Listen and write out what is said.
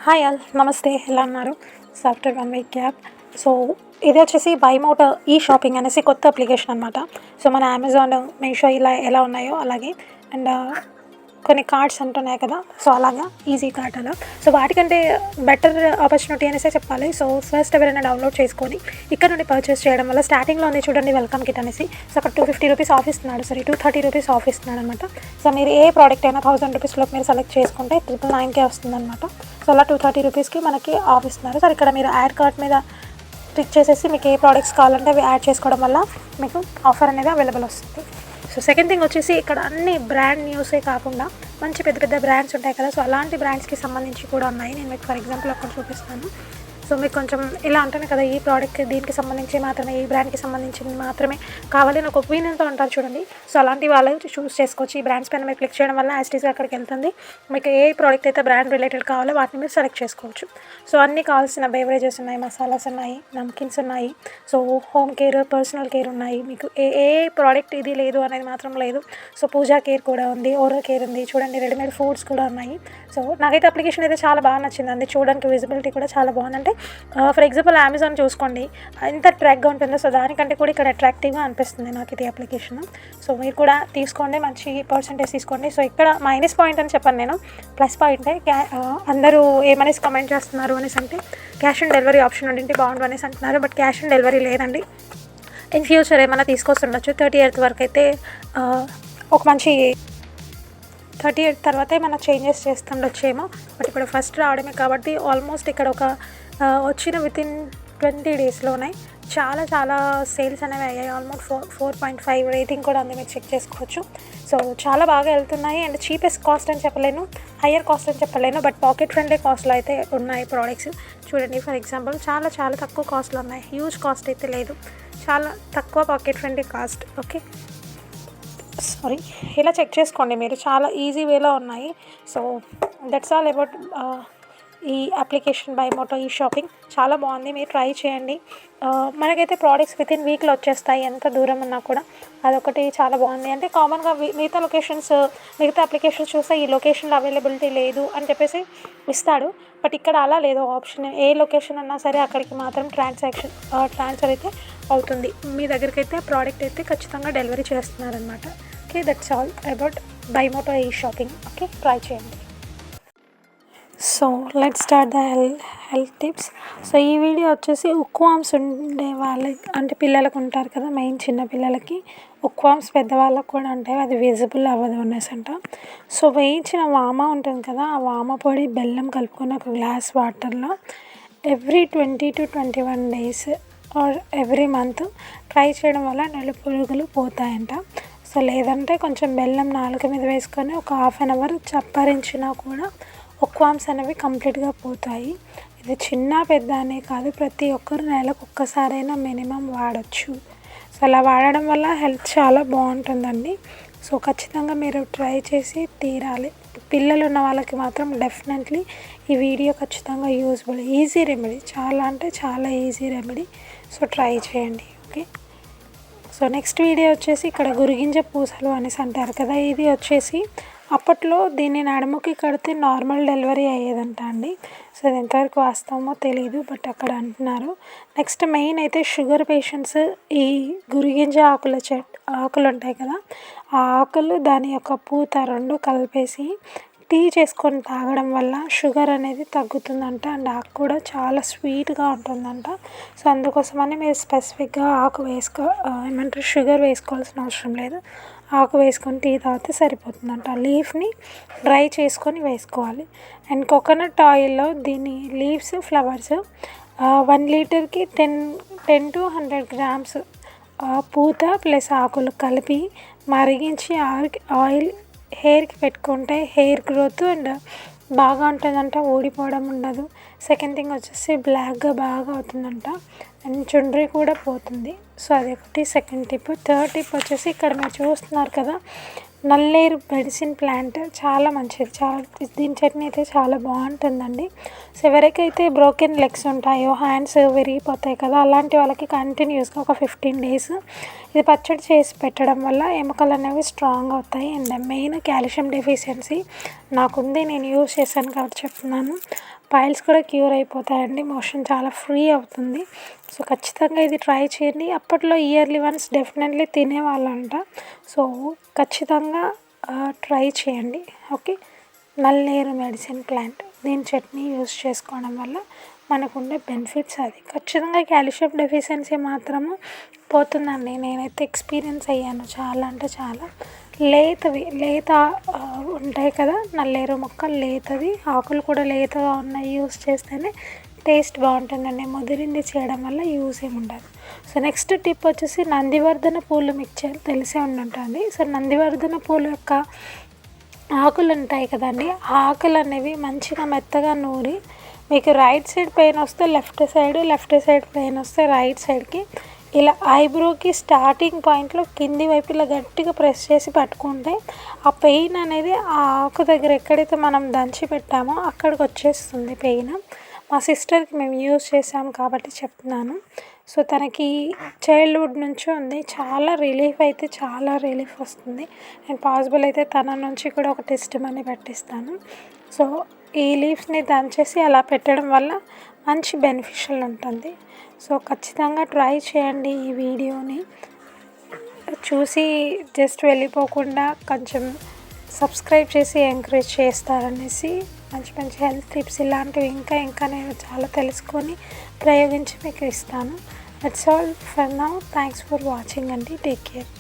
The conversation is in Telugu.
హాయ్ ఆల్ నమస్తే, ఎలా ఉన్నారు? Software one week cab. So ఇది వచ్చేసి బైమోట్ ఈ షాపింగ్ అనేసి కొత్త అప్లికేషన్ అనమాట. సో మన అమెజాన్, మీషో ఇలా ఎలా ఉన్నాయో అలాగే అండ్ కొన్ని కార్డ్స్ ఉంటున్నాయి కదా, సో అలాగా ఈజీ కార్ట్ అలా. సో వాటికంటే బెటర్ ఆపర్చునిటీ అనేసే చెప్పాలి. సో ఫస్ట్ ఎవరైనా డౌన్లోడ్ చేసుకొని ఇక్కడ నుండి పర్చేస్ చేయడం వల్ల స్టార్టింగ్లో ఉంది చూడండి వెల్కమ్ కిట్ అనేసి. సో అక్కడ 250 రూపీస్ ఆఫ్ ఇస్తున్నాడు, సరే 230 రూపీస్ ఆఫ్ ఇస్తున్నాడు అనమాట. సో మీరు ఏ ప్రోడక్ట్ అయినా 1000 రూపీస్లోకి మీరు సెలెక్ట్ చేసుకుంటే 999కే వస్తుంది అనమాట. సో అలా 230 రూపీస్కి మనకి ఆఫ్ ఇస్తున్నారు. సరే ఇక్కడ మీరు యాడ్ కార్ట్ మీద క్లిక్ చేసేసి మీకు ఏ ప్రోడక్ట్స్ కావాలంటే అవి యాడ్ చేసుకోవడం వల్ల మీకు ఆఫర్ అనేది అవైలబుల్ వస్తుంది. సో సెకండ్ థింగ్ వచ్చేసి ఇక్కడ అన్ని బ్రాండ్ న్యూసే కాకుండా మంచి పెద్ద పెద్ద బ్రాండ్స్ ఉంటాయి కదా, సో అలాంటి బ్రాండ్స్కి సంబంధించి కూడా ఉన్నాయి. నేను మీకు ఫర్ ఎగ్జాంపుల్ అక్కడ చూపిస్తాను. సో మీకు కొంచెం ఇలా ఉంటుంది కదా, ఈ ప్రోడక్ట్ దీనికి సంబంధించి మాత్రమే, ఈ బ్రాండ్కి సంబంధించి మాత్రమే కావాలి అని ఒక ఒపీనియన్తో ఉంటారు చూడండి. సో అలాంటి వాళ్ళు చూస్ చేసుకోవచ్చు. ఈ బ్రాండ్స్ పైన మీరు క్లిక్ చేయడం వల్ల యాస్టీస్గా అక్కడికి వెళ్తుంది. మీకు ఏ ప్రోడక్ట్ అయితే బ్రాండ్ రిలేటెడ్ కావాలో వాటిని మీరు సెలెక్ట్ చేసుకోవచ్చు. సో అన్నీ కావాల్సిన బేవరేజెస్ ఉన్నాయి, మసాలాస్ ఉన్నాయి, నమ్కిన్స్ ఉన్నాయి, so home care, personal care ఉన్నాయి. మీకు ఏ ప్రోడక్ట్ ఇది లేదు అనేది మాత్రం లేదు. సో పూజా కేర్ కూడా ఉంది, ఓరల్ కేర్ ఉంది, చూడండి రెడీమేడ్ ఫుడ్స్ కూడా ఉన్నాయి. సో నాకైతే అప్లికేషన్ అయితే చాలా బాగా నచ్చిందండి. చూడడానికి విజిబిలిటీ కూడా చాలా బాగుందంటే ఫర్ ఎగ్జాంపుల్ అమెజాన్ చూసుకోండి, ఎంత అట్రాక్ట్గా ఉంటుందో, సో దానికంటే కూడా ఇక్కడ అట్రాక్టివ్గా అనిపిస్తుంది నాకు ఇది అప్లికేషన్. సో మీరు కూడా తీసుకోండి, మంచి పర్సంటేజ్ తీసుకోండి. సో ఇక్కడ మైనస్ పాయింట్ అని చెప్పాను నేను, ప్లస్ పాయింటే అందరూ ఏమనేసి కామెంట్ చేస్తున్నారు అనేసి అంటే క్యాష్ ఆన్ డెలివరీ ఆప్షన్ ఉండింటే బాగుండు అనేసి అంటున్నారు. బట్ క్యాష్ ఆన్ డెలివరీ లేదండి. ఇన్ ఫ్యూచర్ ఏమైనా తీసుకొస్తుండొచ్చు. 30th వరకు అయితే ఒక మంచి 30th తర్వాత ఏమైనా చేంజెస్ చేస్తుండొచ్చేమో. బట్ ఇప్పుడు ఫస్ట్ రావడమే కాబట్టి ఆల్మోస్ట్ ఇక్కడ ఒక వచ్చిన వితిన్ 20 డేస్లోనే చాలా సేల్స్ అనేవి అయ్యాయి. ఆల్మోస్ట్ 4.5 రేటింగ్ కూడా ఉంది, మీరు చెక్ చేసుకోవచ్చు. సో చాలా బాగా వెళ్తున్నాయి. అండ్ చీపెస్ట్ కాస్ట్ అని చెప్పలేను, హయ్యర్ కాస్ట్ అని చెప్పలేను, బట్ పాకెట్ ఫ్రెండ్లీ కాస్ట్లో అయితే ఉన్నాయి ప్రోడక్ట్స్. చూడండి ఫర్ ఎగ్జాంపుల్ చాలా తక్కువ కాస్ట్లో ఉన్నాయి, హ్యూజ్ కాస్ట్ అయితే లేదు, చాలా తక్కువ pocket friendly cost. Okay, sorry, ఇలా చెక్ చేసుకోండి మీరు, చాలా ఈజీ వేలో ఉన్నాయి. సో దట్స్ ఆల్ అబౌట్ ఈ అప్లికేషన్ బైమోట్ ఈ షాపింగ్. చాలా బాగుంది, మీరు ట్రై చేయండి. మనకైతే ప్రోడక్ట్స్ వితిన్ వీక్లో వచ్చేస్తాయి, ఎంత దూరం ఉన్నా కూడా. అదొకటి చాలా బాగుంది. అంటే కామన్గా మిగతా అప్లికేషన్స్ చూస్తే ఈ లొకేషన్లో అవైలబిలిటీ లేదు అని చెప్పేసి ఇస్తాడు. బట్ ఇక్కడ అలా లేదు, ఆప్షన్ ఏ లొకేషన్ అన్నా సరే అక్కడికి మాత్రం ట్రాన్స్ఫర్ అయితే అవుతుంది. మీ దగ్గరికి అయితే ప్రోడక్ట్ అయితే ఖచ్చితంగా డెలివరీ చేస్తున్నారనమాట. ఓకే, దట్స్ ఆల్ అబౌట్ బైమోట్ ఈ షాపింగ్. ఓకే, ట్రై చేయండి. So let's start the health tips. So ఈ వీడియో వచ్చేసి ఉక్వామ్స్ ఉండే వాళ్ళకి, అంటే పిల్లలకు ఉంటారు కదా, మెయిన్ చిన్న పిల్లలకి ఉక్వామ్స్, పెద్దవాళ్ళకు కూడా ఉంటాయి, అది విజిబుల్ అవ్వదు అనేసి అంట. సో వేయించిన వామ ఉంటుంది కదా, ఆ వామ పొడి బెల్లం కలుపుకొని ఒక గ్లాస్ వాటర్లో every 20 to 21 days or every month try చేయడం వల్ల నులిపురుగులు పోతాయంట. సో లేదంటే కొంచెం బెల్లం నాలుక మీద వేసుకొని ఒక 1/2 hour చప్పరించినా కూడా ఉక్వామ్స్ అనేవి కంప్లీట్గా పోతాయి. ఇది చిన్న పెద్ద అనే కాదు, ప్రతి ఒక్కరు నెలకు ఒక్కసారైనా మినిమం వాడచ్చు. సో అలా వాడడం వల్ల హెల్త్ చాలా బాగుంటుందండి. సో ఖచ్చితంగా మీరు ట్రై చేసి తీరాలి. పిల్లలు ఉన్న వాళ్ళకి మాత్రం డెఫినెట్లీ ఈ వీడియో ఖచ్చితంగా యూజ్ఫుల్. ఈజీ రెమెడీ, చాలా అంటే చాలా ఈజీ రెమెడీ. సో ట్రై చేయండి. ఓకే, సో నెక్స్ట్ వీడియో వచ్చేసి ఇక్కడ గురిగింజ పూసలు అనేసి అంటారు కదా, ఇది వచ్చేసి అప్పట్లో దీన్ని నడుముకి కడితే నార్మల్ డెలివరీ అయ్యేదంట అండి. సో ఇది ఎంతవరకు వాస్తవమో తెలియదు, బట్ అక్కడ అంటున్నారు. నెక్స్ట్ మెయిన్ అయితే షుగర్ పేషెంట్స్ ఈ గురిగింజ ఆకులు ఉంటాయి కదా, ఆ ఆకులు దాని యొక్క పూత 2 కలిపేసి టీ చేసుకొని తాగడం వల్ల షుగర్ అనేది తగ్గుతుందంట. అండ్ ఆకు కూడా చాలా స్వీట్గా ఉంటుందంట. సో అందుకోసమని మీరు స్పెసిఫిక్గా షుగర్ వేసుకోవాల్సిన అవసరం లేదు, ఆకు వేసుకొని టీ తాగితే సరిపోతుందంట. లీఫ్ని డ్రై చేసుకొని వేసుకోవాలి. అండ్ కోకోనట్ ఆయిల్లో దీని లీవ్స్, ఫ్లవర్స్ 1 లీటర్కి 10 to 100 grams పూత ప్లస్ ఆకులు కలిపి మరిగించి ఆయిల్ హెయిర్కి పెట్టుకుంటే హెయిర్ గ్రోత్ అండ్ బాగా ఉంటుందంట, ఊడిపోవడం ఉండదు. సెకండ్ థింగ్ వచ్చేసి బ్లాక్గా బాగా అవుతుందంట, అండ్ చుండ్రి కూడా పోతుంది. సో అదొకటి సెకండ్ టిప్. థర్డ్ టిప్ వచ్చేసి ఇక్కడ మీరు చూస్తున్నారు కదా, నల్లేరు మెడిసిన్ ప్లాంట్ చాలా మంచిది, దీని చట్నీ అయితే చాలా బాగుంటుందండి. సో ఎవరికైతే బ్రోకెన్ లెగ్స్ ఉంటాయో, హ్యాండ్స్ విరిగిపోతాయి కదా, అలాంటి వాళ్ళకి కంటిన్యూస్గా ఒక 15 days ఇది పచ్చడి చేసి పెట్టడం వల్ల ఎముకలు అనేవి స్ట్రాంగ్ అవుతాయి. అండ్ మెయిన్ కాల్షియం డెఫిషియన్సీ నాకుంది, నేను యూజ్ చేశాను కాబట్టి చెప్తున్నాను. పైల్స్ కూడా క్యూర్ అయిపోతాయండి. మోషన్ చాలా ఫ్రీ అవుతుంది. సో ఖచ్చితంగా ఇది ట్రై చేయండి. అప్పట్లో ఇయర్లీ వన్స్ డెఫినెట్లీ తినేవాళ్ళంట. సో ఖచ్చితంగా ట్రై చేయండి. ఓకే. నల్లేరు మెడిసిన్ ప్లాంట్, దీని చట్నీ యూస్ చేసుకోవడం వల్ల మనకుండే బెనిఫిట్స్ అది. ఖచ్చితంగా కాల్షియం డెఫిషియన్సీ మాత్రము పోతుందండి. నేనైతే ఎక్స్పీరియన్స్ అయ్యాను. చాలా అంటే చాలా. లేత ఉంటాయి కదా నల్లేరు మొక్క, లేతది ఆకులు కూడా లేతగా ఉన్నాయి యూస్ చేస్తేనే టేస్ట్ బాగుంటుందండి. ముదిరింది చేయడం వల్ల యూస్ ఏమి ఉండదు. సో నెక్స్ట్ టిప్ వచ్చేసి నందివర్ధన పూలు మిక్చర్ తెలిసే ఉంటుంది. సో నందివర్ధన పూలు యొక్క ఆకులు ఉంటాయి కదండి, ఆ ఆకులు అనేవి మంచిగా మెత్తగా నూరి మీకు రైట్ సైడ్ పెయిన్ వస్తే లెఫ్ట్ సైడ్ పెయిన్ వస్తే రైట్ సైడ్కి ఇలా ఐబ్రోకి స్టార్టింగ్ పాయింట్లో కింది వైపు ఇలా గట్టిగా ప్రెస్ చేసి పట్టుకుంటే ఆ పెయిన్ అనేది ఆ ఆకు దగ్గర ఎక్కడైతే మనం దంచి పెట్టామో అక్కడికి వచ్చేస్తుంది పెయిన్. మా సిస్టర్కి మేము యూజ్ చేసాము కాబట్టి చెప్తున్నాను. సో తనకి చైల్డ్హుడ్ నుంచి ఉంది. చాలా రిలీఫ్ వస్తుంది. నేను పాసిబుల్ అయితే తన నుంచి కూడా ఒక టెస్ట్ మనీ పెట్టిస్తాను. సో ఈ లీవ్స్ని దంచేసి అలా పెట్టడం వల్ల మంచి బెనిఫిషియల్ ఉంటుంది. సో ఖచ్చితంగా ట్రై చేయండి. ఈ వీడియోని చూసి జస్ట్ వెళ్ళిపోకుండా కొంచెం సబ్స్క్రైబ్ చేసి ఎంకరేజ్ చేస్తారనేసి మంచి హెల్త్ టిప్స్ ఇలాంటివి ఇంకా నేను చాలా తెలుసుకొని ప్రయోగించి మీకు ఇస్తాను. That's all for now. Thanks for watching అండి. Take care.